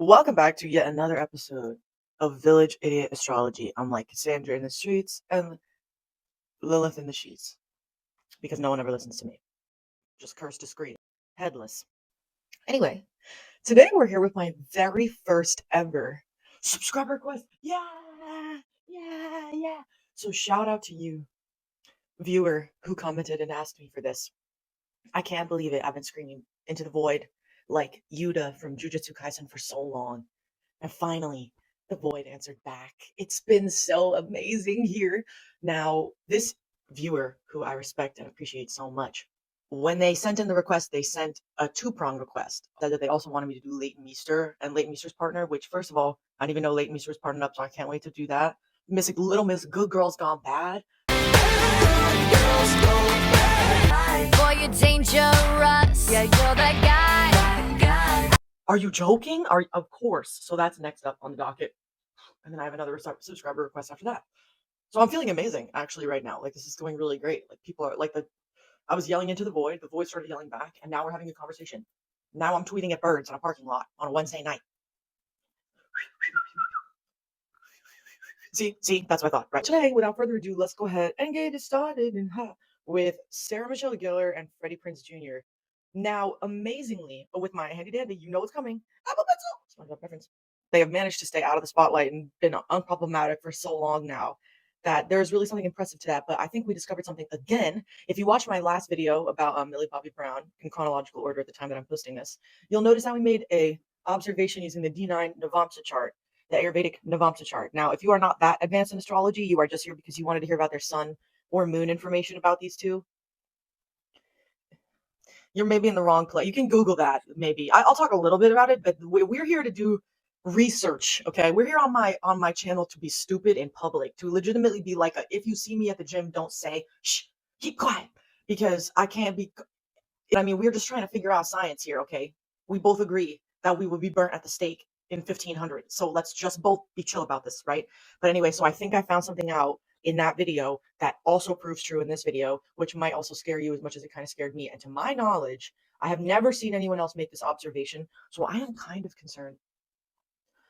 Welcome back to yet another episode of Village Idiot Astrology. I'm like Cassandra in the streets and Lilith in the sheets because no one ever listens to me. Just curse discreet, headless. Anyway, today we're here with my very first ever subscriber request. Yeah. So shout out to you, viewer, who commented and asked me for this. I can't believe it. I've been screaming into the void like Yuta from Jujutsu Kaisen for so long. And finally, the void answered back. It's been so amazing here. Now, this viewer, who I respect and appreciate so much, when they sent in the request, they sent a two-prong request. Said that they also wanted me to do Leighton Meester and Leighton Meester's partner, which, first of all, I didn't even know Leighton Meester was partnered up, so I can't wait to do that. Little Miss Good Girls Gone Bad. Boy, you're dangerous. Yeah, you're the guy. Are you joking? Of course. So that's next up on the docket. And then I have another subscriber request after that. So I'm feeling amazing actually right now. Like this is going really great. Like people are like I was yelling into the void started yelling back, and now we're having a conversation. Now I'm tweeting at birds in a parking lot on a Wednesday night. See, that's what I thought. Right. Today, without further ado, let's go ahead and get it started with Sarah Michelle Gellar and Freddie Prinze Jr. Now, amazingly, with my handy dandy, you know what's coming. Apple pencil. SpongeBob reference. They have managed to stay out of the spotlight and been unproblematic for so long now that there's really something impressive to that. But I think we discovered something again. If you watch my last video about Millie Bobby Brown in chronological order at the time that I'm posting this, you'll notice that we made a observation using the D9 Navamsa chart, the Ayurvedic Navamsa chart. Now, if you are not that advanced in astrology, you are just here because you wanted to hear about their sun or moon information about these two. You're maybe in the wrong place. You can Google that, maybe. I'll talk a little bit about it, but we're here to do research, okay? We're here on my channel to be stupid in public, to legitimately be like, if you see me at the gym, don't say, shh, keep quiet, because I can't be. I mean, we're just trying to figure out science here, okay? We both agree that we would be burnt at the stake in 1500. So let's just both be chill about this, right? But anyway, so I think I found something out in that video that also proves true in this video, which might also scare you as much as it kind of scared me. And to my knowledge, I have never seen anyone else make this observation. So I am kind of concerned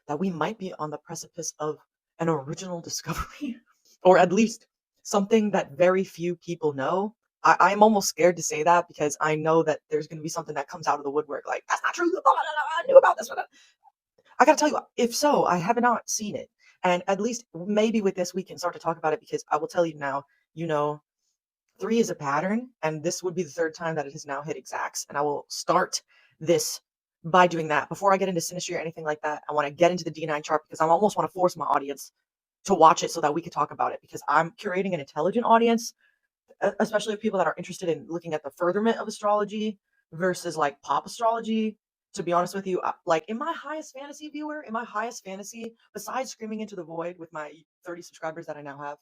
that we might be on the precipice of an original discovery, or at least something that very few people know. I'm almost scared to say that because I know that there's going to be something that comes out of the woodwork like, that's not true. I knew about this. I got to tell you, if so, I have not seen it. And at least maybe with this, we can start to talk about it, because I will tell you now, 3 is a pattern, and this would be the third time that it has now hit exacts. And I will start this by doing that. Before I get into Synastry or anything like that, I want to get into the D9 chart because I almost want to force my audience to watch it so that we can talk about it, because I'm curating an intelligent audience, especially people that are interested in looking at the furtherment of astrology versus like pop astrology. To be honest with you, like in my highest fantasy, besides screaming into the void with my 30 subscribers that I now have,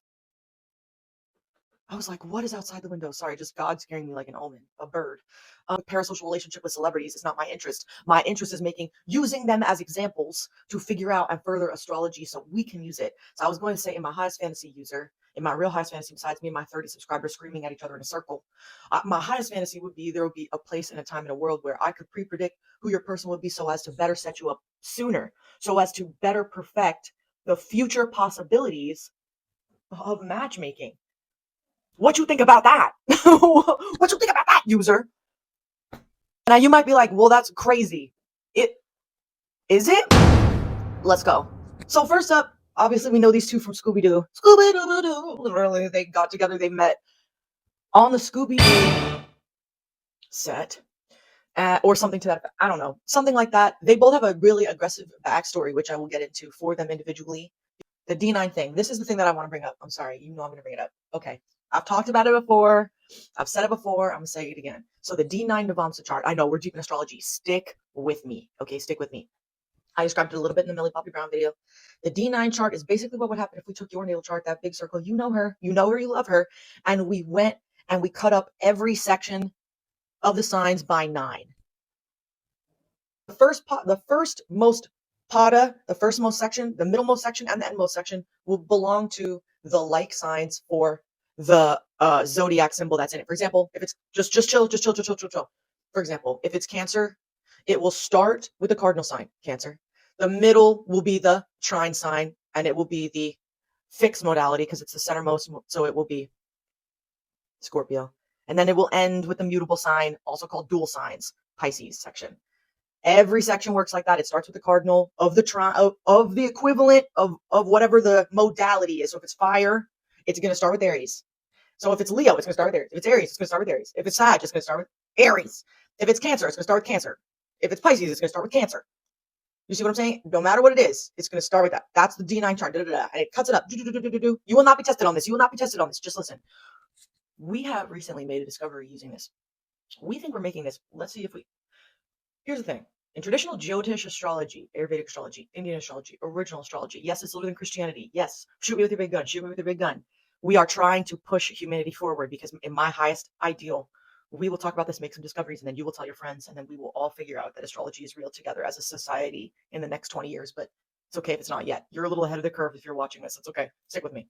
I was like, what is outside the window? Sorry, just God scaring me like an omen, a bird. Parasocial relationship with celebrities is not my interest. My interest is using them as examples to figure out and further astrology so we can use it. So I was going to say, in my highest fantasy user, in my real highest fantasy, besides me and my 30 subscribers screaming at each other in a circle, my highest fantasy would be there would be a place and a time in a world where I could pre-predict who your person would be so as to better set you up sooner, so as to better perfect the future possibilities of matchmaking. What you think about that? What you think about that, user? Now you might be like, well, that's crazy. Is it? Let's go. So first up, obviously we know these two from Scooby-Doo. Scooby-Doo. Literally, they got together, they met on the Scooby-Doo set. Or something to that effect. I don't know. Something like that. They both have a really aggressive backstory, which I will get into for them individually. The D9 thing. This is the thing that I want to bring up. I'm sorry. You know I'm going to bring it up. Okay. I've talked about it before. I've said it before. I'm going to say it again. So the D9 Navamsa chart. I know we're deep in astrology. Stick with me. Okay, stick with me. I described it a little bit in the Millie Bobby Brown video. The D9 chart is basically what would happen if we took your natal chart, that big circle. You know her. You know her. You love her. And we went and we cut up every section of the signs by 9. The first most section, the middlemost section, and the endmost section will belong to the like signs for the zodiac symbol that's in it. For example, if it's just chill. For example, if it's Cancer, it will start with the cardinal sign, Cancer. The middle will be the trine sign, and it will be the fixed modality because it's the centermost, so it will be Scorpio. And then it will end with the mutable sign, also called dual signs, Pisces section. Every section works like that. It starts with the cardinal of the of the equivalent of whatever the modality is. So if it's fire, it's going to start with Aries. So if it's Leo, it's going to start with Aries. If it's Aries, it's going to start with Aries. If it's Sag, it's going to start with Aries. If it's Cancer, it's going to start with Cancer. If it's Pisces, it's going to start with Cancer. You see what I'm saying? No matter what it is, it's going to start with that. That's the D9 chart. And it cuts it up. You will not be tested on this. You will not be tested on this. Just listen. We have recently made a discovery using this. We think we're making this. Let's see if we. Here's the thing. In traditional Jyotish astrology, Ayurvedic astrology, Indian astrology, original astrology, yes, it's older than Christianity. Yes, shoot me with your big gun. Shoot me with your big gun. We are trying to push humanity forward because in my highest ideal, we will talk about this, make some discoveries, and then you will tell your friends, and then we will all figure out that astrology is real together as a society in the next 20 years. But it's okay if it's not yet. You're a little ahead of the curve if you're watching this. It's okay. Stick with me.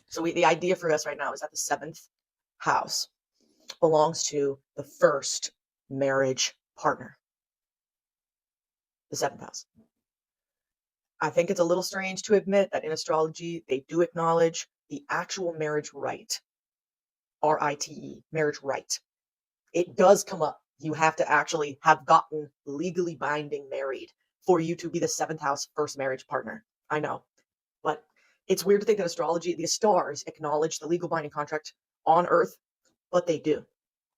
So the idea for us right now is that the 7th house belongs to the first marriage partner. The 7th house. I think it's a little strange to admit that in astrology, they do acknowledge the actual marriage rite. R-I-T-E, marriage rite. It does come up. You have to actually have gotten legally binding married for you to be the 7th house first marriage partner. I know. But it's weird to think that astrology, the stars acknowledge the legal binding contract on Earth, but they do.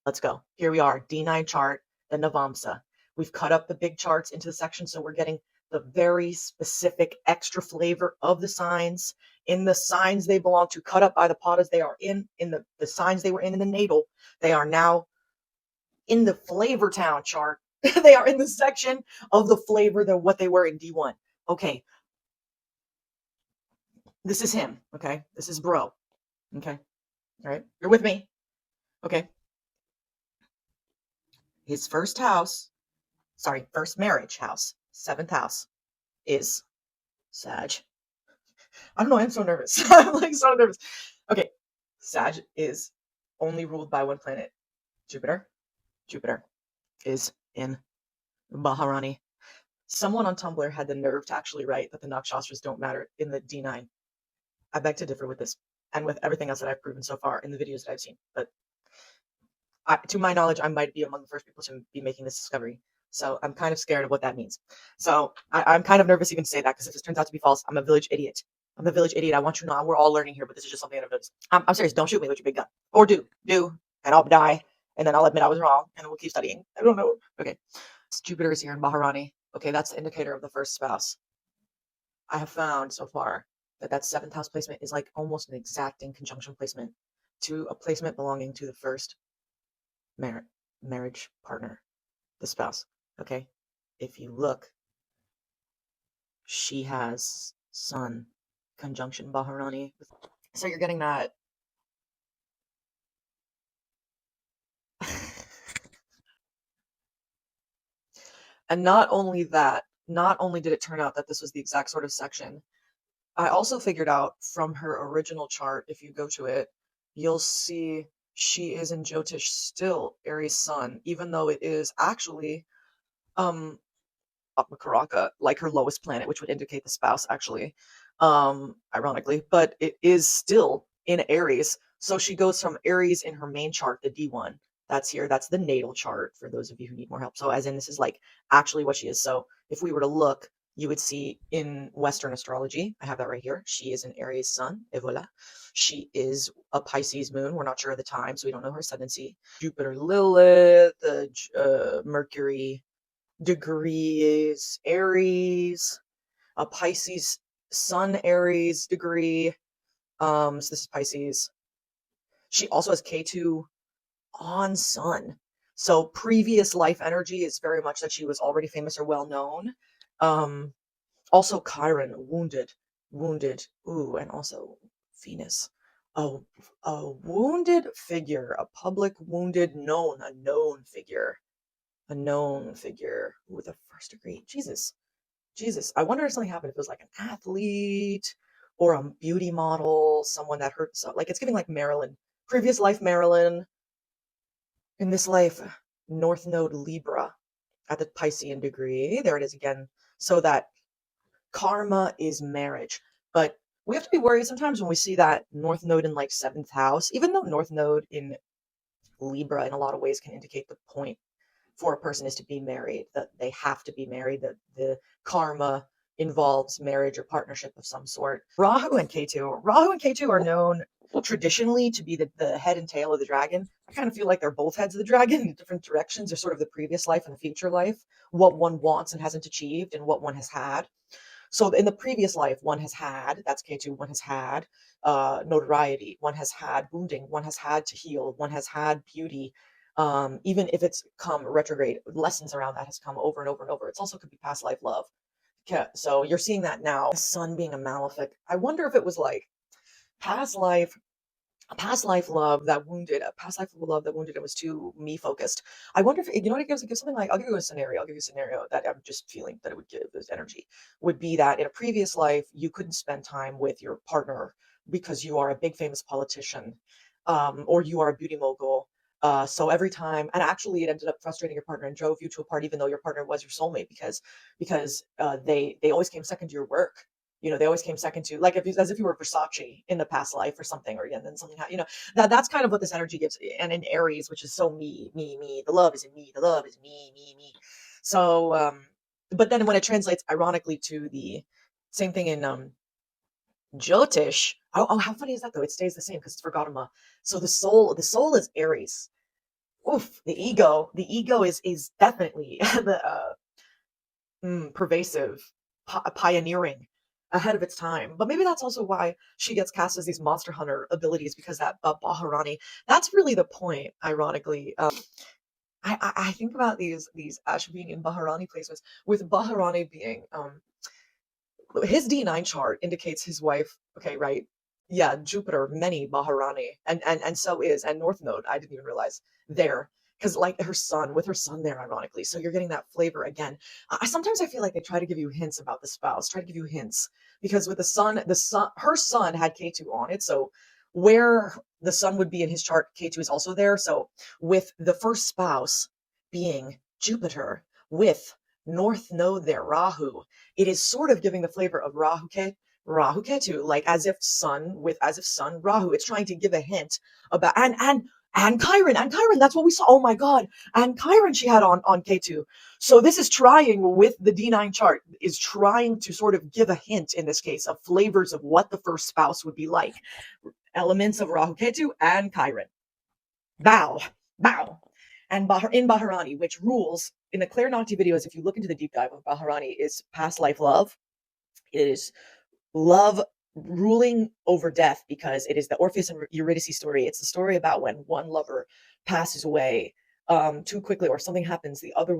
Let's go. Here we are, D9 chart, the Navamsa. We've cut up the big charts into the sections, so we're getting the very specific extra flavor of the signs in the signs they belong to, cut up by the padas they are in the signs they were in the natal. They are now in the flavor town chart. They are in the section of the flavor than what they were in D1. Okay. This is him. Okay. This is bro. Okay. All right. You're with me. Okay. His first marriage house, 7th house, is Sag. I don't know, I'm so nervous. I'm like so nervous. Okay, Sag is only ruled by one planet, Jupiter. Jupiter is in Maharani. Someone on Tumblr had the nerve to actually write that the nakshastras don't matter in the D9. I beg to differ with this and with everything else that I've proven so far in the videos that I've seen. But to my knowledge, I might be among the first people to be making this discovery. So I'm kind of scared of what that means. So I'm kind of nervous even to say that, because if this turns out to be false, I'm a village idiot. I'm a village idiot. I want you to know we're all learning here, but this is just something I've noticed. I'm serious. Don't shoot me with your big gun. Or do, and I'll die, and then I'll admit I was wrong, and we'll keep studying. I don't know. Okay. Jupiter is here in Maharani. Okay, that's the indicator of the first spouse. I have found so far that 7th house placement is like almost an exacting conjunction placement to a placement belonging to the first marriage partner, the spouse. Okay, if you look, she has Sun conjunction Maharani. So you're getting that. And not only did it turn out that this was the exact sort of section, I also figured out from her original chart, if you go to it, you'll see she is in Jyotish still, Aries Sun, even though it is actually Makaraka, like her lowest planet, which would indicate the spouse, actually, ironically, but it is still in Aries. So she goes from Aries in her main chart, the D1. That's here. That's the natal chart for those of you who need more help. So as in, this is like actually what she is. So if we were to look, you would see in Western astrology, I have that right here. She is an Aries sun, et voila. She is a Pisces moon. We're not sure of the time, so we don't know her ascendancy. Jupiter, Lilith, Mercury degrees, Aries, a Pisces sun, Aries degree. So this is Pisces. She also has K2 on Sun. So previous life energy is very much that she was already famous or well known. Also Chiron, wounded. Ooh, and also Venus. A wounded figure, a public wounded, a known figure with a first degree. Jesus. I wonder if something happened, if it was like an athlete or a beauty model, someone that hurt. So, like, it's giving like Marilyn, previous life Marilyn, in this life North Node Libra at the Piscean degree. There it is again. So that karma is marriage. But we have to be worried sometimes when we see that North Node in like 7th house, even though North Node in Libra in a lot of ways can indicate the point for a person is to be married, that they have to be married, that the karma involves marriage or partnership of some sort. Rahu and Ketu are known traditionally to be the head and tail of the dragon. I kind of feel like they're both heads of the dragon in different directions. They're sort of the previous life and the future life, what one wants and hasn't achieved, and what one has had. So in the previous life, one has had, that's K2, one has had notoriety, one has had wounding, one has had to heal, one has had beauty. Even if it's come retrograde, lessons around that has come over and over and over. It's also could be past life love. Okay, so you're seeing that now. The sun being a malefic. I wonder if it was like past life, a past life love that wounded, a past life love that wounded and was too me focused. I wonder if, you know what it gives? It gives something like, I'll give you a scenario. I'll give you a scenario that I'm just feeling that it would give this energy. Would be that in a previous life, you couldn't spend time with your partner because you are a big famous politician, or you are a beauty mogul. So every time, and actually it ended up frustrating your partner and drove you to a part, even though your partner was your soulmate, because they always came second to your work. You know, they always came second to, like, as if you were Versace in the past life or something, or and then something, you know, that's kind of what this energy gives. And in Aries, which is so me, the love is in me, the love is me. So, but then when it translates ironically to the same thing in Jyotish, oh, how funny is that though? It stays the same because it's for Gautama. So the soul is Aries. Oof, the ego is definitely the pervasive, pioneering, ahead of its time. But maybe that's also why she gets cast as these monster hunter abilities, because that Baharani, that's really the point, ironically. I think about these Ashwini and Baharani placements, with Baharani being his D9 chart indicates his wife, okay, right? Yeah, Jupiter, many Maharani, and so is, and North Node, I didn't even realize there, because like her son, with her son there, ironically. So you're getting that flavor again. I sometimes I feel like they try to give you hints about the spouse, try to give you hints, because with her son had K2 on it, so where the sun would be in his chart, K2 is also there. So with the first spouse being Jupiter, with North Node there, Rahu, it is sort of giving the flavor of Rahu Ketu, like as if Sun Rahu. It's trying to give a hint about, and Chiron, that's what we saw. Oh my God, and Chiron she had on Ketu. So this is trying, with the D9 chart, is trying to sort of give a hint in this case of flavors of what the first spouse would be like. Elements of Rahu Ketu and Chiron. Bow, bow. And in Baharani, which rules in the Claire videos, if you look into the deep dive of Baharani, is past life love. It is love ruling over death, because it is the Orpheus and Eurydice story. It's the story about when one lover passes away too quickly, or something happens. The other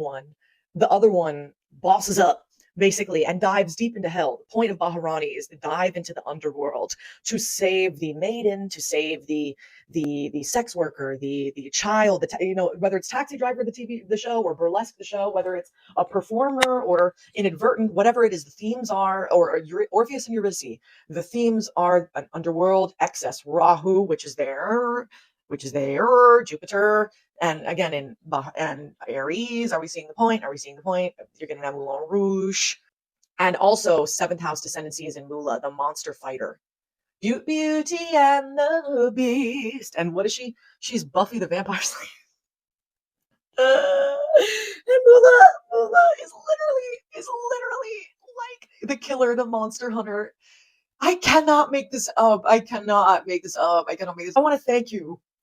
one bosses up, basically, and dives deep into hell. The point of Baharani is to dive into the underworld to save the maiden, to save the sex worker, the child, whether it's Taxi Driver, the show, or Burlesque, the show, whether it's a performer or inadvertent, whatever it is, the themes are, or Orpheus and Eurydice, the themes are an underworld, excess, Rahu, which is there, Jupiter, and again and Aries. Are we seeing the point? You're getting that Moulin Rouge. And also 7th house descendancy is in Mula, the monster fighter. Beauty and the Beast. And what is she? She's Buffy the Vampire Slayer. And Mula is literally like the killer, the monster hunter. I cannot make this up. I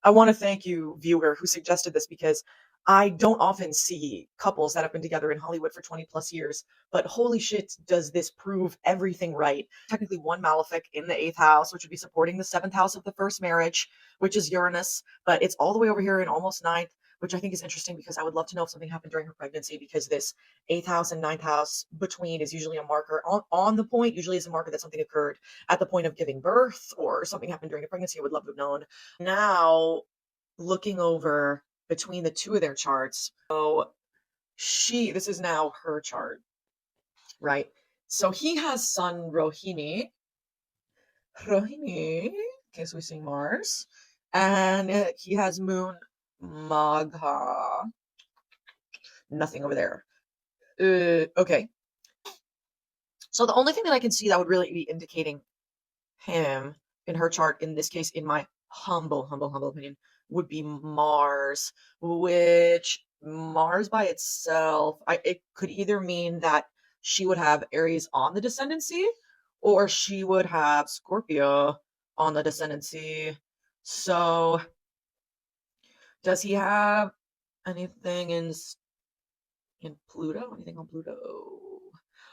want to thank you. Viewer, who suggested this, because I don't often see couples that have been together in Hollywood for 20 plus years. But holy shit, does this prove everything right? Technically, one malefic in the 8th house, which would be supporting the 7th house of the first marriage, which is Uranus, but it's all the way over here in almost 9th, which I think is interesting, because I would love to know if something happened during her pregnancy, because this 8th house and 9th house between is usually a marker on the point, usually is a marker that something occurred at the point of giving birth, or something happened during a pregnancy. I would love to have known. Now, looking over between the two of their charts, so this is now her chart, right? So he has Sun Rohini, in case we see Mars, and he has Moon Magha. Nothing over there. Okay. So the only thing that I can see that would really be indicating him in her chart, in this case, in my humble opinion, would be Mars, which Mars by itself, it could either mean that she would have Aries on the descendancy, or she would have Scorpio on the descendancy. So does he have anything in Pluto? Anything on Pluto?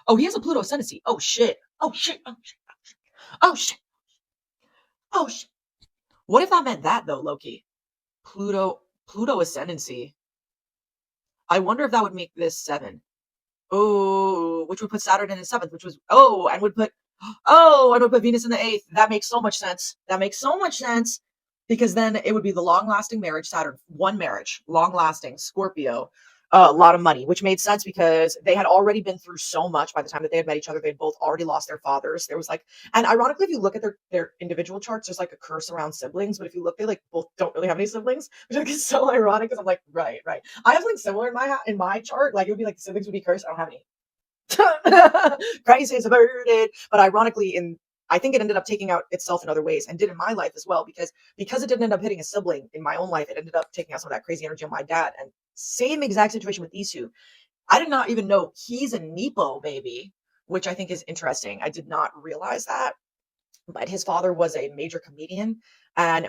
Oh, he has a Pluto ascendancy. Oh shit. Oh shit. Oh shit. Oh shit. Oh shit. What if that meant that though, Loki? Pluto ascendancy. I wonder if that would make this 7. Oh, which would put Saturn in the 7th, which was and would put Venus in the 8th. That makes so much sense. That makes so much sense because then it would be the long-lasting marriage, Saturn, one marriage, long-lasting, Scorpio, a lot of money, which made sense because they had already been through so much by the time that they had met each other. They'd both already lost their fathers. There was like, and ironically, if you look at their individual charts, there's like a curse around siblings. But if you look, they like both don't really have any siblings, which I think is so ironic because I'm like, right. I have something similar in my chart. Like it would be like the siblings would be cursed. I don't have any. Crisis averted. But ironically, I think it ended up taking out itself in other ways, and did in my life as well, because it didn't end up hitting a sibling in my own life. It ended up taking out some of that crazy energy on my dad. And same exact situation with these two. I did not even know he's a Nepo baby, which I think is interesting. I did not realize that. But his father was a major comedian and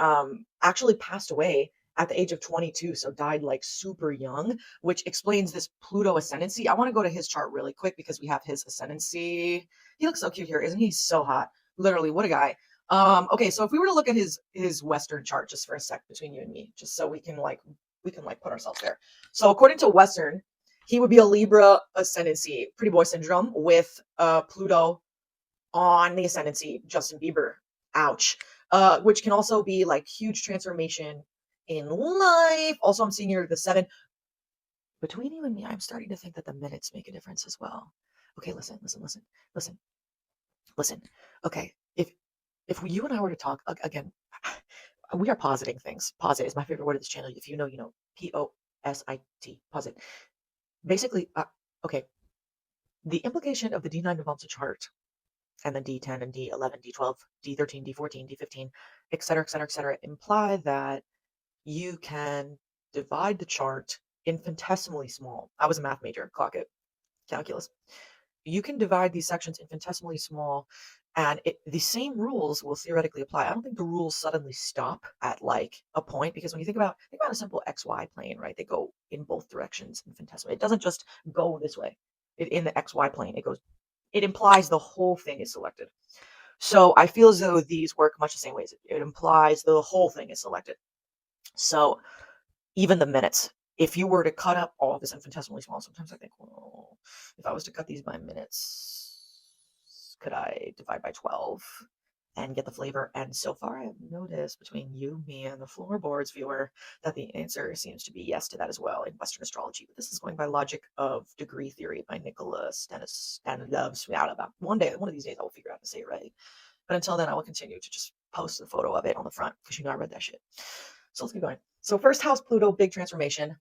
actually passed away at the age of 22, so died like super young, which explains this Pluto ascendancy. I want to go to his chart really quick because we have his ascendancy. He looks so cute here, isn't he? So hot. Literally, what a guy. Okay, so if we were to look at his Western chart just for a sec between you and me, just so we can put ourselves there. So according to Western, he would be a Libra ascendancy, pretty boy syndrome, with Pluto on the ascendancy, Justin Bieber. Ouch. Which can also be like huge transformation in life. Also, I'm seeing here the 7. Between you and me, I'm starting to think that the minutes make a difference as well. Okay, listen. Okay, if you and I were to talk again, we are positing things. Posit is my favorite word of this channel. If you know, you know. Posit. Posit. Basically, okay. The implication of the D9 Navamsa chart, and then D10 and D11, D12, D13, D14, D15, etc., imply that you can divide the chart infinitesimally small. I was a math major, clock it, calculus. You can divide these sections infinitesimally small, and the same rules will theoretically apply. I don't think the rules suddenly stop at like a point, because when you think about a simple XY plane, right? They go in both directions infinitesimally. It doesn't just go this way. In the XY plane, it implies the whole thing is selected. So I feel as though these work much the same ways. It implies the whole thing is selected. So even the minutes, if you were to cut up all of this infinitesimally small, sometimes I think, well, if I was to cut these by minutes, could I divide by 12 and get the flavor? And so far, I have noticed between you, me, and the floorboards viewer that the answer seems to be yes to that as well in Western astrology. But this is going by Logic of Degree Theory by Nicholas Stanislavski. One of these days, I will figure out how to say it right. But until then, I will continue to just post the photo of it on the front because I read that shit. So let's keep going. So first house Pluto, big transformation.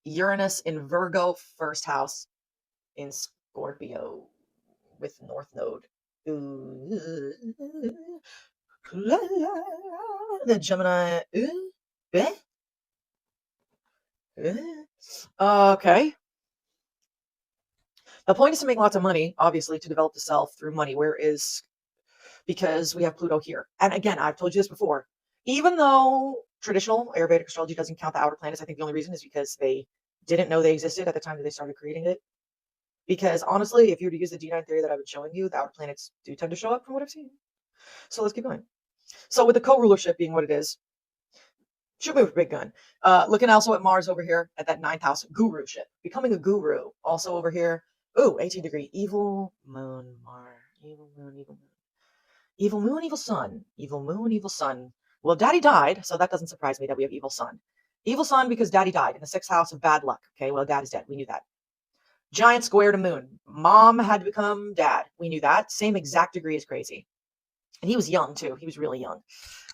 Uranus in Virgo, first house in Scorpio with North Node. The Gemini. Okay. The point is to make lots of money, obviously, to develop the self through money. Because we have Pluto here. And again, I've told you this before. Even though traditional Ayurvedic astrology doesn't count the outer planets, I think the only reason is because they didn't know they existed at the time that they started creating it. Because honestly, if you were to use the D9 theory that I've been showing you, the outer planets do tend to show up from what I've seen. So let's keep going. So with the co-rulership being what it is, shoot me with a big gun. Looking also at Mars over here at that 9th house, guruship. Becoming a guru. Also over here, 18 degree, evil moon, Mars. Evil moon, evil moon. Evil moon, evil sun. Evil moon, evil sun. Well, daddy died, so that doesn't surprise me that we have evil sun. Evil sun because daddy died in the 6th house of bad luck. Okay, well, dad is dead. We knew that. Giant square to moon. Mom had to become dad. We knew that. Same exact degree as crazy. And he was young, too. He was really young.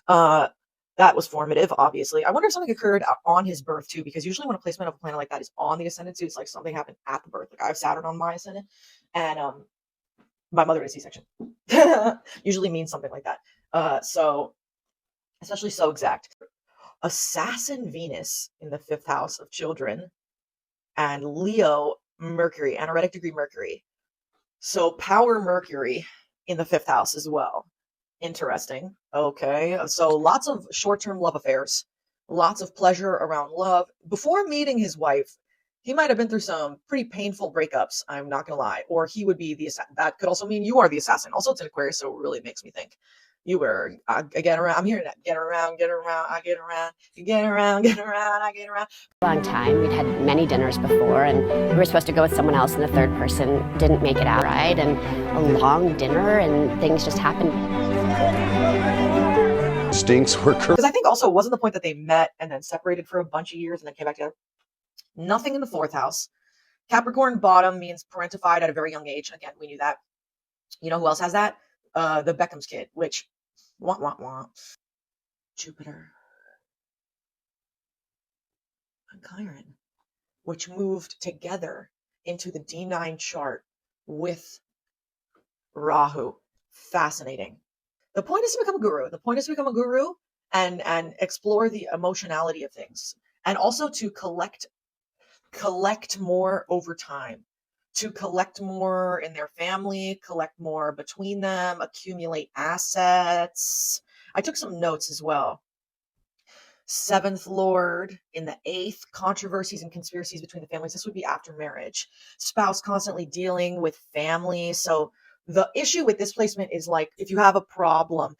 That was formative, obviously. I wonder if something occurred on his birth, too, because usually when a placement of a planet like that is on the ascendant, it's like something happened at the birth. Like I have Saturn on my ascendant, and My mother had a C-section. Usually means something like that. So especially so exact. Assassin Venus in the 5th house of children, and Leo Mercury, anaretic degree Mercury. So power Mercury in the 5th house as well. Interesting. Okay. So lots of short-term love affairs, lots of pleasure around love. Before meeting his wife, he might have been through some pretty painful breakups. I'm not gonna lie. Or he would be the assassin. That could also mean you are the assassin. Also, it's an Aquarius, so it really makes me think you were. I get around. I'm hearing that. Get around. Get around. I get around. You get around. Get around. I get around. Long time. We'd had many dinners before, and we were supposed to go with someone else, and the third person didn't make it out right. And a long dinner, and things just happened. Stinks were Because I think also it wasn't the point that they met and then separated for a bunch of years and then came back together. Nothing in the 4th house. Capricorn bottom means parentified at a very young age. Again, we knew that. You know who else has that? The Beckham's kid, which wah. Jupiter and Chiron, which moved together into the D9 chart with Rahu. Fascinating. The point is to become a guru. The point is to become a guru and explore the emotionality of things, and also to collect more over time, to collect more in their family, collect more between them, accumulate assets. I took some notes as well. 7th Lord in the 8th, controversies and conspiracies between the families. This would be after marriage. Spouse constantly dealing with family. So the issue with this placement is like if you have a problem,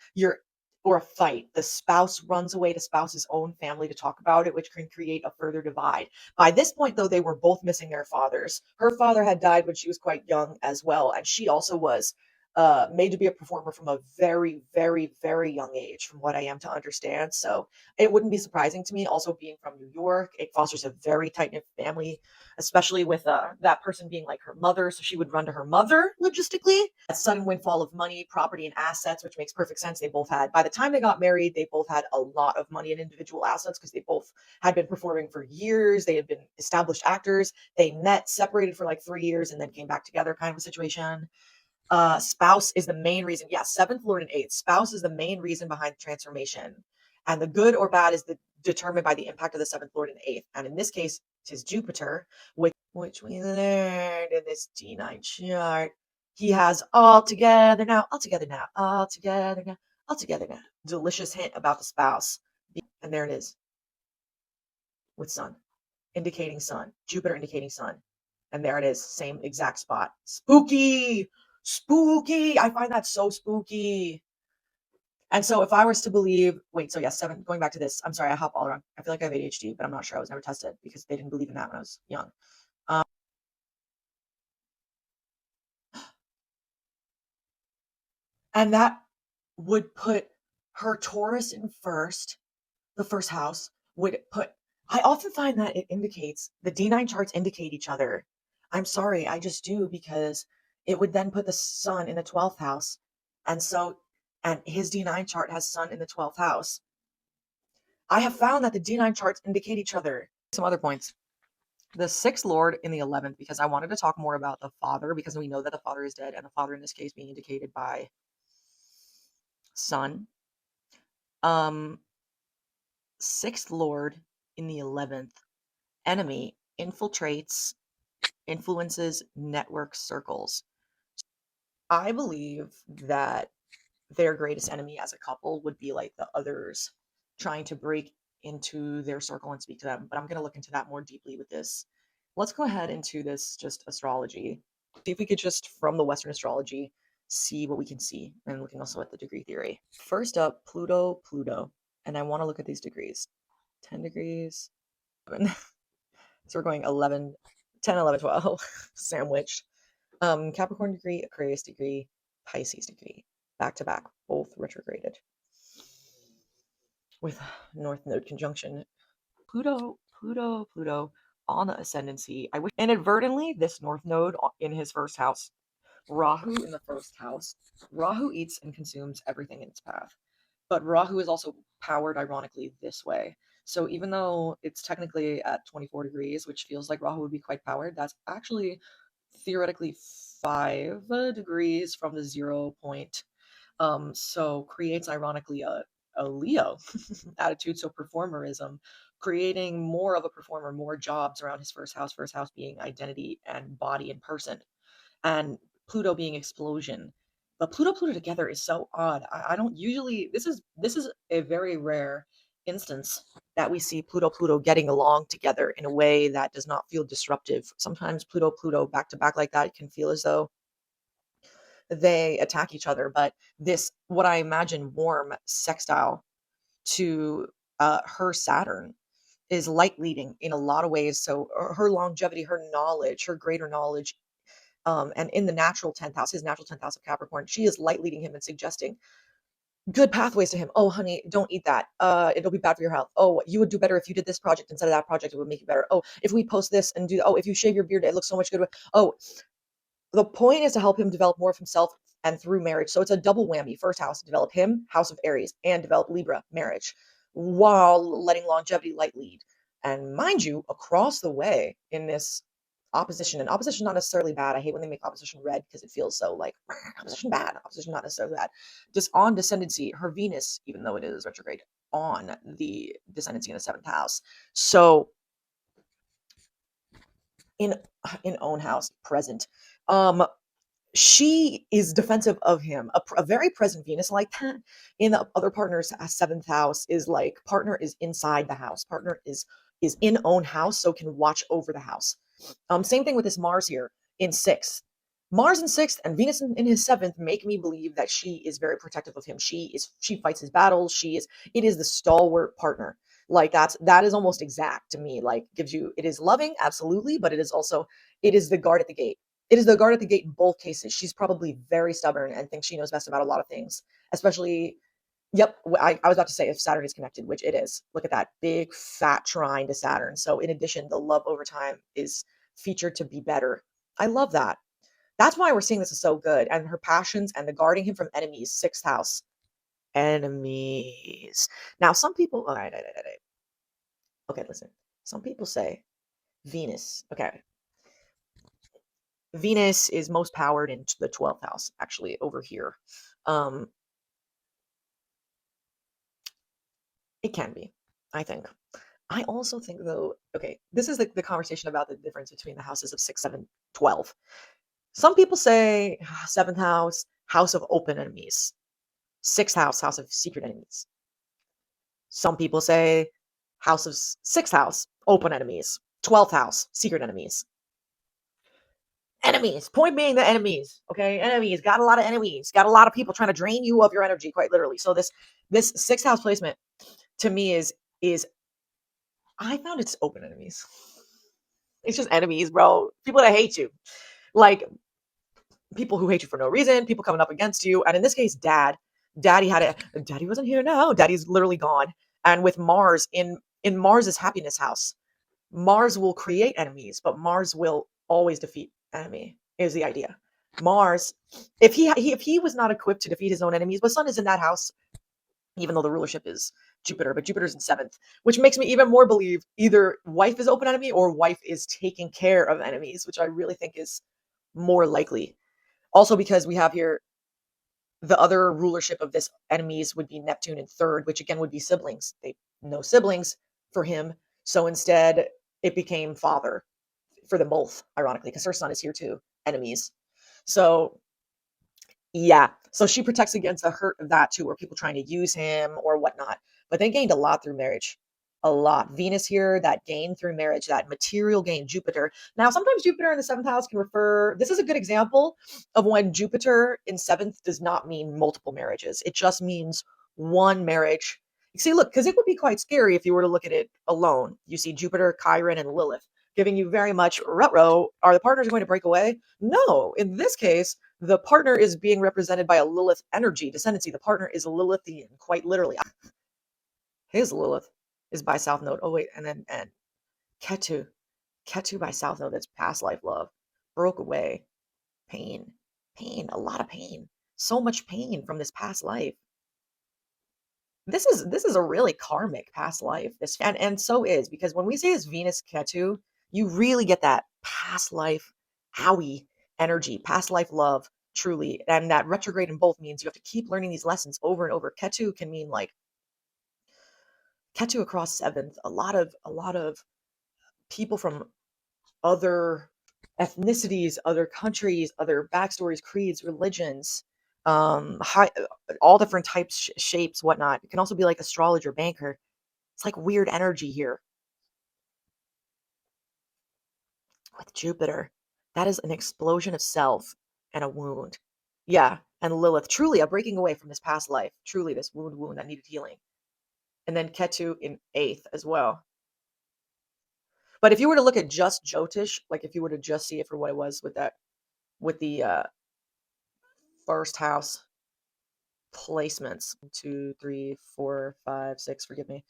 or a fight, the spouse runs away to spouse's own family to talk about it, which can create a further divide. By this point, though, they were both missing their fathers. Her father had died when she was quite young as well, and she also was made to be a performer from a very, very, very young age, from what I am to understand. So it wouldn't be surprising to me. Also, being from New York, it fosters a very tight-knit family, especially with that person being like her mother. So she would run to her mother logistically. A sudden windfall of money, property, and assets, which makes perfect sense. They both had, by the time they got married, they both had a lot of money and individual assets because they both had been performing for years. They had been established actors. They met, separated for like 3 years, and then came back together, kind of a situation. Spouse is the main reason. Yeah, 7th Lord and 8th. Spouse is the main reason behind the transformation. And the good or bad is determined by the impact of the 7th Lord and 8th. And in this case, it is Jupiter, which we learned in this D9 chart. He has all together now, all together now, all together now, all together now. Delicious hint about the spouse. And there it is. With Sun. Indicating Sun. Jupiter indicating Sun. And there it is. Same exact spot. Spooky! Spooky. I find that so spooky. And so if I was to believe, wait, so yeah, 7, going back to this, I'm sorry, I hop all around. I feel like I have ADHD, but I'm not sure. I was never tested because they didn't believe in that when I was young. And that would put her Taurus in first, the 1st house would put, I often find that it indicates, the D9 charts indicate each other. I'm sorry, I just do, because it would then put the Sun in the 12th house. And his D9 chart has Sun in the 12th house. I have found that the D9 charts indicate each other. Some other points. The 6th Lord in the 11th, because I wanted to talk more about the father, because we know that the father is dead, and the father in this case being indicated by Sun. 6th Lord in the 11th. Enemy infiltrates, influences, network circles. I believe that their greatest enemy as a couple would be like the others trying to break into their circle and speak to them. But I'm going to look into that more deeply with this. Let's go ahead into this just astrology. See if we could just, from the Western astrology, see what we can see. And looking also at the degree theory. First up, Pluto. And I want to look at these degrees. 10 degrees. So we're going 11, 10, 11, 12, sandwiched. Capricorn degree, Aquarius degree, Pisces degree. Back to back, both retrograded. With North Node conjunction. Pluto on the ascendancy. I wish inadvertently this North Node in his 1st house. Rahu in the 1st house. Rahu eats and consumes everything in its path. But Rahu is also powered, ironically, this way. So even though it's technically at 24 degrees, which feels like Rahu would be quite powered, that's actually theoretically 5 degrees from the 0 point. So creates ironically a Leo attitude, so performerism, creating more of a performer, more jobs around his first house being identity and body and person, and Pluto being explosion. But Pluto together is so odd. I don't usually, this is a very rare instance that we see Pluto getting along together in a way that does not feel disruptive. Sometimes Pluto back to back like that can feel as though they attack each other. But this, what I imagine, warm sextile to her Saturn is light leading in a lot of ways. So her longevity, her knowledge, her greater knowledge, and in the natural 10th house, his natural 10th house of Capricorn, she is light leading him and suggesting good pathways to him. Oh, honey, don't eat that. It'll be bad for your health. Oh, you would do better if you did this project instead of that project. It would make you better. Oh, if we post this and do, oh, if you shave your beard, it looks so much good. Oh, the point is to help him develop more of himself and through marriage. So it's a double whammy. First house, develop him, house of Aries, and develop Libra, marriage, while letting longevity light lead. And mind you, across the way in this opposition, and opposition not necessarily bad. I hate when they make opposition red because it feels so like opposition bad, opposition not necessarily bad. Just on descendancy, her Venus, even though it is retrograde, on the descendancy in the 7th house. So in own house, present. She is defensive of him. A very present Venus like that in the other partner's 7th house is like partner is inside the house. Partner is in own house, so can watch over the house. Same thing with this Mars here in 6th. Mars in 6th and Venus in his 7th make me believe that she is very protective of him. She fights his battles. It is the stalwart partner. Like that is almost exact to me. Like gives you, it is loving, absolutely, but it is the guard at the gate. It is the guard at the gate in both cases. She's probably very stubborn and thinks she knows best about a lot of things, especially, yep, I was about to say if Saturn is connected, which it is. Look at that big fat trine to Saturn. So in addition, the love over time is featured to be better. I love that. That's why we're seeing this is so good. And her passions and the guarding him from enemies, 6th house. Enemies. Now, some people, all right. Okay, listen. Some people say Venus. Okay. Venus is most powered in the 12th house, actually, over here. It can be, I think. I also think, though, okay, this is the conversation about the difference between the houses of 6, 7, 12. Some people say 7th house, house of open enemies. 6th house, house of secret enemies. Some people say house of 6th house, open enemies. 12th house, secret enemies. Enemies. Point being the enemies. Okay, enemies. Got a lot of enemies. Got a lot of people trying to drain you of your energy, quite literally. So this 6th house placement to me is I found it's open enemies. It's just enemies, bro. People that hate you. Like people who hate you for no reason, people coming up against you. And in this case, daddy wasn't here now. Daddy's literally gone. And with Mars in Mars's happiness house, Mars will create enemies, but Mars will always defeat enemy, is the idea. Mars, if he was not equipped to defeat his own enemies, but Sun is in that house, even though the rulership is Jupiter, but Jupiter's in 7th, which makes me even more believe either wife is open enemy or wife is taking care of enemies, which I really think is more likely. Also because we have here the other rulership of this enemies would be Neptune in 3rd, which again would be siblings. They no siblings for him. So instead it became father for them both, ironically, because her son is here too. Enemies. So yeah. So she protects against the hurt of that too, or people trying to use him or whatnot. But they gained a lot through marriage. A lot. Venus here, that gain through marriage, that material gain, Jupiter. Now, sometimes Jupiter in the 7th house can refer, this is a good example of when Jupiter in 7th does not mean multiple marriages. It just means one marriage. You see, look, because it would be quite scary if you were to look at it alone. You see Jupiter, Chiron, and Lilith giving you very much ruh-roh. Are the partners going to break away? No. In this case, the partner is being represented by a Lilith energy descendancy. The partner is Lilithian, quite literally. His Lilith is by South Node. Oh, wait, and Ketu. Ketu by South Node, that's past life love. Broke away. Pain. A lot of pain. So much pain from this past life. This is a really karmic past life. And so is, because when we say it's Venus Ketu, you really get that past life, Howie, energy, past life love, truly. And that retrograde in both means you have to keep learning these lessons over and over. Ketu can mean like Ketu across seventh, a lot of people from other ethnicities, other countries, other backstories, creeds, religions, all different types, shapes, whatnot. It can also be like astrologer, banker. It's like weird energy here with Jupiter. That is an explosion of self and a wound. Yeah, and Lilith, truly a breaking away from this past life. Truly this wound that needed healing. And then Ketu in eighth as well. But if you were to look at just Jyotish, like if you were to just see it for what it was with that, with the first house placements, 2, 3, 4, 5, 6, forgive me,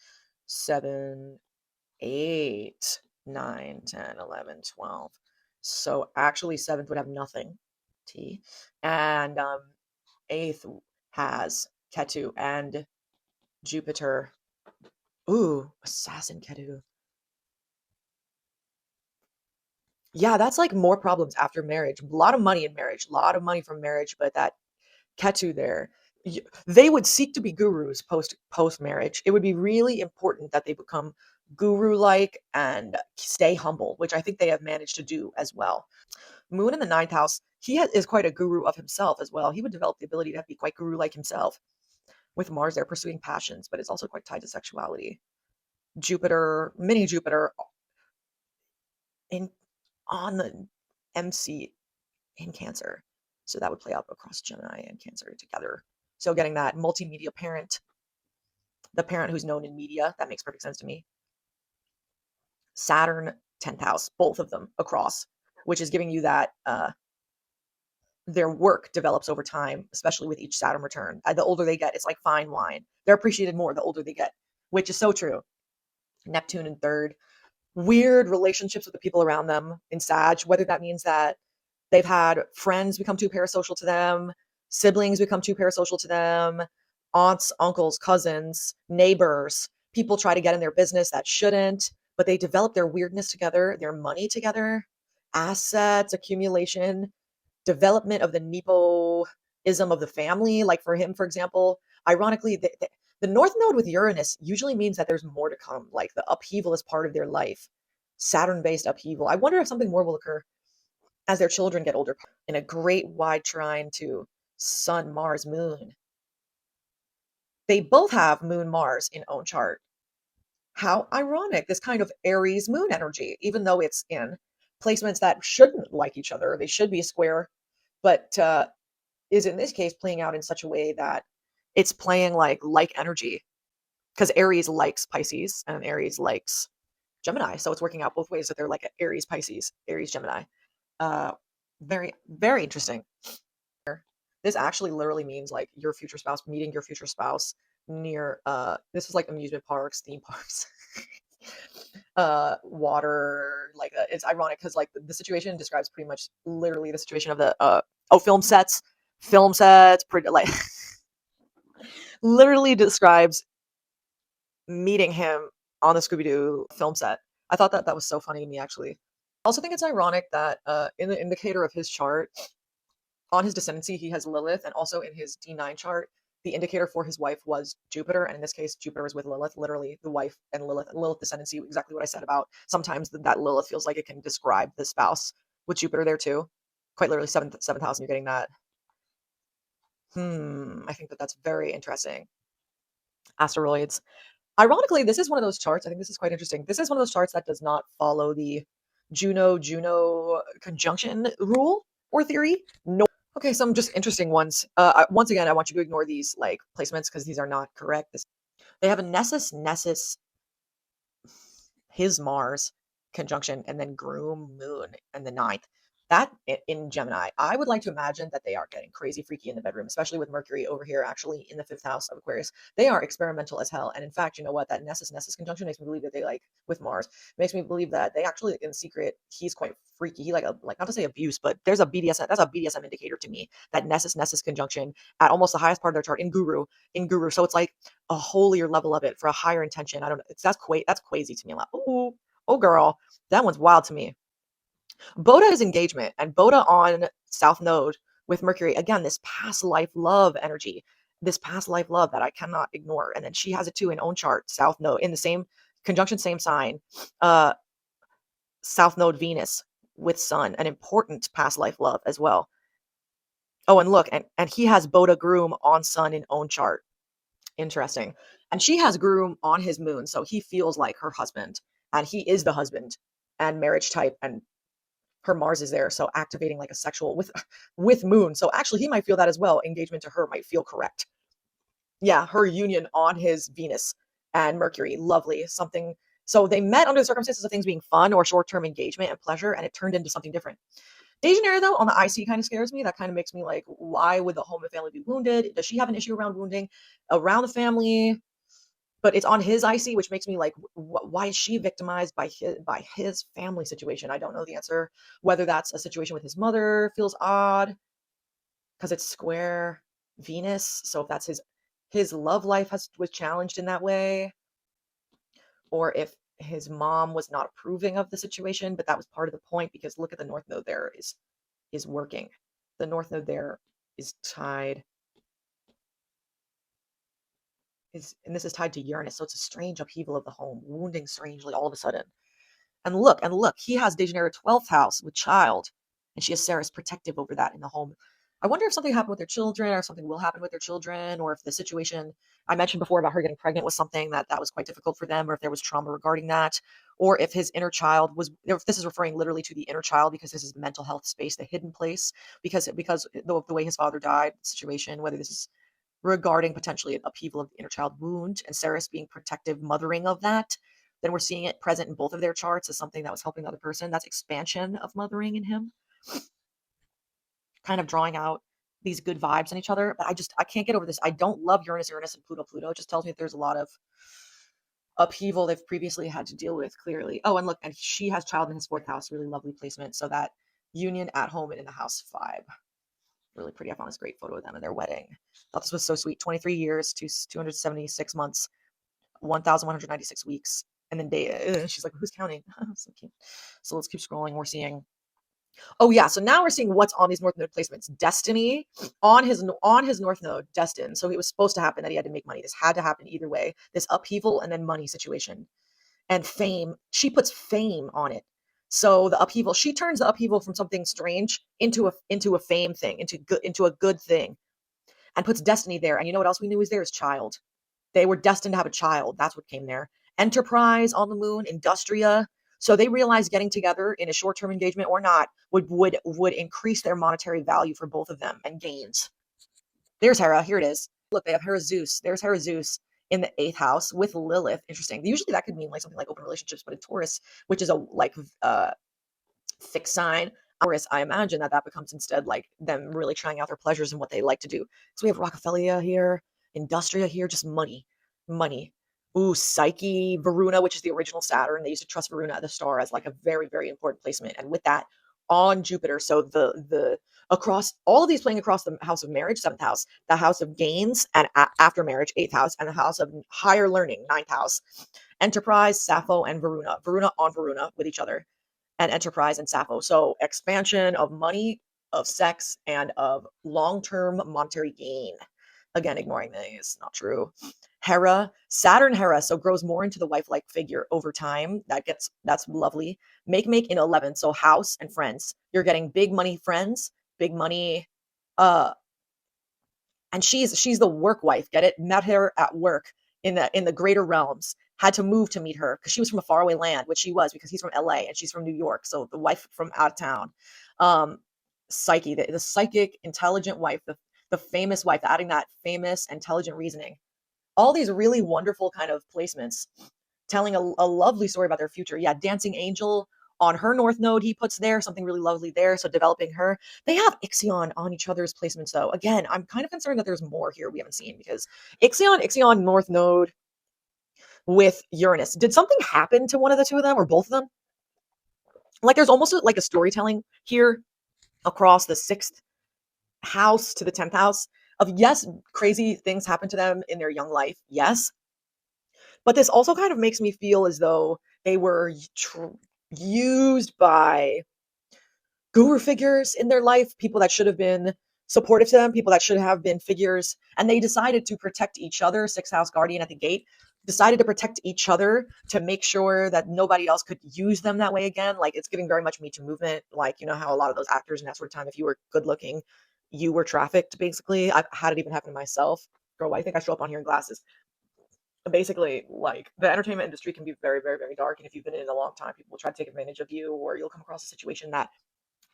7, 8, 9, 10, 11, 12. So actually seventh would have nothing, T, and eighth has Ketu and Jupiter. Ooh, assassin Ketu. Yeah, that's like more problems after marriage. A lot of money in marriage, a lot of money from marriage, but that Ketu there, they would seek to be gurus post marriage. It would be really important that they become guru like and stay humble, which I think they have managed to do as well. Moon in the ninth house, is quite a guru of himself as well. He would develop the ability to be quite guru like himself. With Mars, they're pursuing passions, but it's also quite tied to sexuality. Jupiter, mini Jupiter, in on the MC in Cancer. So that would play out across Gemini and Cancer together. So getting that multimedia parent, the parent who's known in media, that makes perfect sense to me. Saturn, 10th house, both of them across, which is giving you that their work develops over time, especially with each Saturn return. The older they get, it's like fine wine. They're appreciated more the older they get, which is so true. Neptune in third, weird relationships with the people around them in Sag, whether that means that they've had friends become too parasocial to them, siblings become too parasocial to them, aunts, uncles, cousins, neighbors. People try to get in their business that shouldn't, but they develop their weirdness together, their money together, assets, accumulation, development of the Nepoism of the family. Like for him, for example, ironically, the North Node with Uranus usually means that there's more to come, like the upheaval is part of their life, Saturn-based upheaval. I wonder if something more will occur as their children get older, in a great wide trine to Sun, Mars, Moon. They both have Moon, Mars in own chart. How ironic, this kind of Aries Moon energy, even though it's in placements that shouldn't like each other. They should be square, but is in this case playing out in such a way that it's playing like energy, because Aries likes Pisces and Aries likes Gemini. So it's working out both ways that they're like Aries, Pisces, Aries, Gemini. Very, very interesting. This actually literally means like your future spouse, meeting your future spouse near, this is like amusement parks, theme parks, water, like, it's ironic because like the situation describes pretty much literally the situation of the, film sets, pretty, like, literally describes meeting him on the Scooby-Doo film set. I thought that was so funny to me, actually. I also think it's ironic that in the indicator of his chart, on his descendancy, he has Lilith, and also in his D9 chart, the indicator for his wife was Jupiter, and in this case, Jupiter was with Lilith, literally the wife and Lilith descendancy, exactly what I said about sometimes that Lilith feels like it can describe the spouse with Jupiter there too. Quite literally seventh house, and you're getting that. I think that's very interesting. Asteroids. Ironically, this is one of those charts, I think this is quite interesting. This is one of those charts that does not follow the Juno conjunction rule or theory. No. Okay, some just interesting ones. Once again, I want you to ignore these like placements because these are not correct. They have a Nessus, his Mars conjunction, and then Groom Moon and the ninth. That in Gemini, I would like to imagine that they are getting crazy freaky in the bedroom, especially with Mercury over here, actually in the fifth house of Aquarius. They are experimental as hell. And in fact, you know what? That Nessus conjunction makes me believe that they like, with Mars, makes me believe that they actually, in secret, he's quite freaky. He like not to say abuse, but there's a BDSM, that's a BDSM indicator to me. That Nessus conjunction at almost the highest part of their chart in Guru. So it's like a holier level of it for a higher intention. I don't know. That's crazy to me. I'm like, oh girl, that one's wild to me. Boda is engagement, and Boda on South Node with Mercury. Again, this past life love energy, this past life love that I cannot ignore. And then she has it too in own chart, South Node, in the same conjunction, same sign, uh, South Node Venus with Sun, an important past life love as well. Oh, and look, and he has Boda Groom on Sun in own chart. Interesting. And she has Groom on his moon, so he feels like her husband, and he is the husband and marriage type, and her Mars is there, so activating like a sexual with moon. So actually he might feel that as well. Engagement to her might feel correct. Yeah, her union on his Venus and Mercury, lovely. Something, so they met under the circumstances of things being fun or short-term engagement and pleasure, and it turned into something different. Dejanira, though, on the IC kind of scares me. That kind of makes me like, why would the home and family be wounded? Does she have an issue around wounding around the family? But it's on his IC, which makes me like, why is she victimized by his family situation? I don't know the answer. Whether that's a situation with his mother feels odd because it's square Venus. So if that's his love life was challenged in that way, or if his mom was not approving of the situation, but that was part of the point, because look at the North Node there is working. The North Node there is tied, and this is tied to Uranus, so it's a strange upheaval of the home, wounding strangely all of a sudden. And look, he has Dejanira 12th house with child, and she has Ceres protective over that in the home. I wonder if something happened with their children, or something will happen with their children, or if the situation I mentioned before about her getting pregnant was something that was quite difficult for them, or if there was trauma regarding that, or if his inner child was, if this is referring literally to the inner child, because this is the mental health space, the hidden place, because the way his father died, situation, whether this is regarding potentially an upheaval of the inner child wound and Ceres being protective mothering of that, then we're seeing it present in both of their charts as something that was helping the other person. That's expansion of mothering in him, kind of drawing out these good vibes in each other. But I can't get over this. I don't love Uranus and Pluto. It just tells me that there's a lot of upheaval they've previously had to deal with, clearly. Oh, and look, and she has child in his 4th house, really lovely placement. So that union at home and in the house 5. Really pretty. I found this great photo of them and their wedding. Thought this was so sweet. 23 years to 276 months, 1,196 weeks. And then she's like, who's counting? So cute. So let's keep scrolling. We're seeing, oh yeah, so now we're seeing what's on these North Node placements. Destiny on his North Node, destined. So it was supposed to happen that he had to make money. This had to happen either way. This upheaval and then money situation. And fame, she puts fame on it. So the upheaval, she turns the upheaval from something strange into a fame thing, into a good thing, and puts destiny there. And you know what else we knew is there is child. They were destined to have a child. That's what came there. Enterprise on the moon, Industria. So they realized getting together in a short-term engagement or not would increase their monetary value for both of them and gains. There's Hera. Here it is. Look, they have Hera Zeus. There's Hera Zeus in the 8th house with Lilith. Interesting. Usually that could mean like something like open relationships, but in Taurus, which is a fixed sign, Taurus, I imagine that becomes instead like them really trying out their pleasures and what they like to do. So we have Rockefeller here, Industria here, just money. Ooh, Psyche, Varuna, which is the original Saturn. They used to trust Varuna, the star, as like a very, very important placement. And with that, on Jupiter, so the across all of these playing across the house of marriage, 7th house, the house of gains and after marriage, 8th house, and the house of higher learning, 9th house. Enterprise, Sappho, and Varuna. Varuna on Varuna with each other, and Enterprise and Sappho. So expansion of money, of sex, and of long-term monetary gain. Again, ignoring these, not true. Hera, Saturn Hera, so grows more into the wife-like figure over time. That's lovely. Make in 11, so house and friends. You're getting big money friends, big money, and she's the work wife. Get it? Met her at work in the greater realms. Had to move to meet her because she was from a faraway land, which she was because he's from LA and she's from New York. So the wife from out of town. Psyche, the psychic, intelligent wife, the famous wife, adding that famous, intelligent reasoning. All these really wonderful kind of placements, telling a lovely story about their future. Yeah, Dancing Angel on her North Node, he puts there something really lovely there. So developing her. They have Ixion on each other's placements, though. Again, I'm kind of concerned that there's more here we haven't seen, because Ixion North Node with Uranus. Did something happen to one of the two of them or both of them? Like there's almost like a storytelling here across the 6th house to the 10th house of, yes, crazy things happen to them in their young life. Yes. But this also kind of makes me feel as though they were used by guru figures in their life, people that should have been supportive to them, people that should have been figures, and they decided to protect each other. Sixth house guardian at the gate decided to protect each other to make sure that nobody else could use them that way again. Like, it's giving very much Me Too movement. Like, you know how a lot of those actors in that sort of time, if you were good looking, you were trafficked, basically. I've had it even happen to myself. Girl, why do you think I show up on here in glasses? Basically, like, the entertainment industry can be very, very, very dark, and if you've been in it a long time, people will try to take advantage of you, or you'll come across a situation that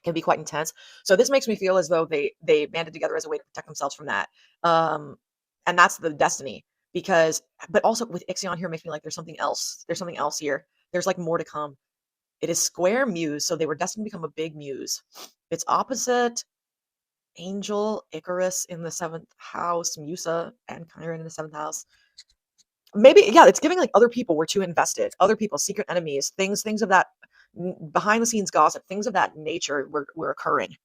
can be quite intense. So this makes me feel as though they banded together as a way to protect themselves from that. Um, and that's the destiny. Because, but also with Ixion here makes me like there's something else. There's something else here. There's like more to come. It is square Muse, so they were destined to become a big Muse. It's opposite Angel, Icarus in the seventh house, Musa and Chiron in the seventh house. Maybe, yeah, it's giving like other people were too invested, other people, secret enemies, things of that behind the scenes gossip, things of that nature were occurring.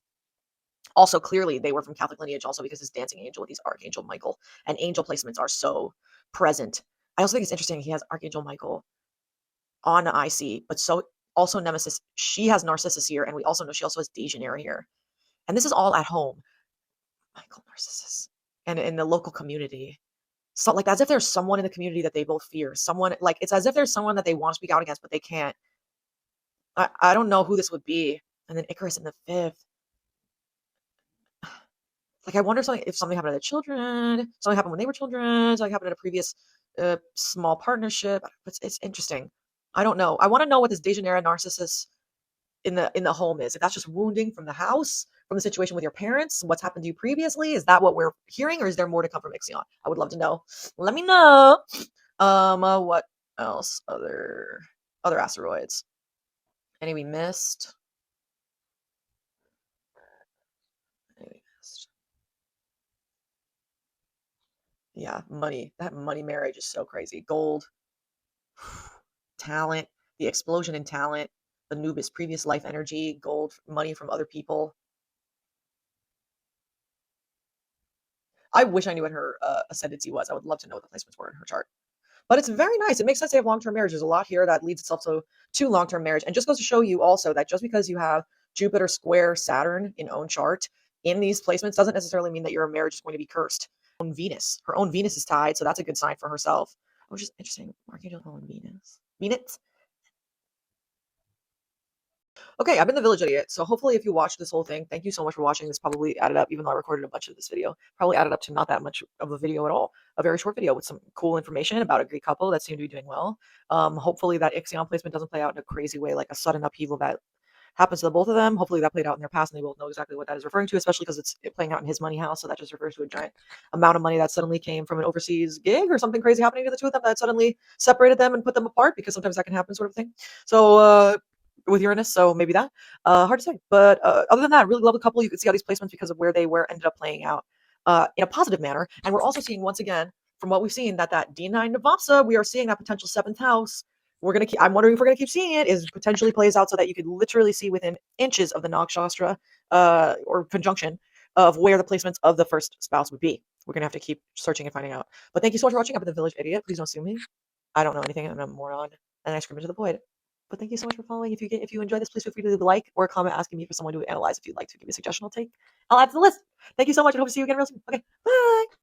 Also, clearly they were from Catholic lineage, also because it's dancing angel with these Archangel Michael, and angel placements are so present. I also think it's interesting he has Archangel Michael on IC, but so also Nemesis. She has Narcissus here, and we also know she also has Dejaneira here. And this is all at home. Michael Narcissus. And in the local community. So like as if there's someone in the community that they both fear. Someone, like, it's as if there's someone that they want to speak out against, but they can't. I don't know who this would be. And then Icarus in the fifth. Like, I wonder if something happened to the children, something happened when they were children, something happened in a previous small partnership. It's interesting. I don't know. I want to know what this Dejaneira Narcissus in the home is. If that's just wounding from the house, from the situation with your parents, what's happened to you previously. Is that what we're hearing, or is there more to come from Ixion? I would love to know. Let me know. What else? Other asteroids. Any we missed? Any we missed? Yeah, money. That money marriage is so crazy. Gold, talent, the explosion in talent, Anubis previous life energy, gold, money from other people. I wish I knew what her ascendancy was. I would love to know what the placements were in her chart. But it's very nice. It makes sense to have long-term marriage. There's a lot here that leads itself to long-term marriage. And just goes to show you also that just because you have Jupiter square Saturn in own chart in these placements doesn't necessarily mean that your marriage is going to be cursed. Her own Venus is tied, so that's a good sign for herself. Which is interesting. Archangel and Venus. Venus? Okay, I've been the Village Idiot. So hopefully if you watched this whole thing, thank you so much for watching. This probably added up, even though I recorded a bunch of this video, probably added up to not that much of a video at all. A very short video with some cool information about a Greek couple that seem to be doing well. Hopefully that Ixion placement doesn't play out in a crazy way, like a sudden upheaval that happens to the both of them. Hopefully that played out in their past and they both know exactly what that is referring to, especially because it's playing out in his money house. So that just refers to a giant amount of money that suddenly came from an overseas gig or something crazy happening to the two of them that suddenly separated them and put them apart, because sometimes that can happen, sort of thing. So, with Uranus, so maybe that. Hard to say. But other than that, really love the couple. You can see all these placements because of where they were ended up playing out in a positive manner. And we're also seeing, once again, from what we've seen, that D9 Navamsa, we are seeing that potential seventh house. We're gonna keep. I'm wondering if we're gonna keep seeing it. Is potentially plays out so that you could literally see within inches of the Nakshastra or conjunction of where the placements of the first spouse would be. We're gonna have to keep searching and finding out. But thank you so much for watching. I've been the Village Idiot. Please don't sue me. I don't know anything. I'm a moron, and I scream into the void. But thank you so much for following. If you enjoy this, please feel free to leave a like or a comment asking me for someone to analyze. If you'd like to give me a suggestion, I'll add to the list. Thank you so much, and hope to see you again real soon. Okay, bye.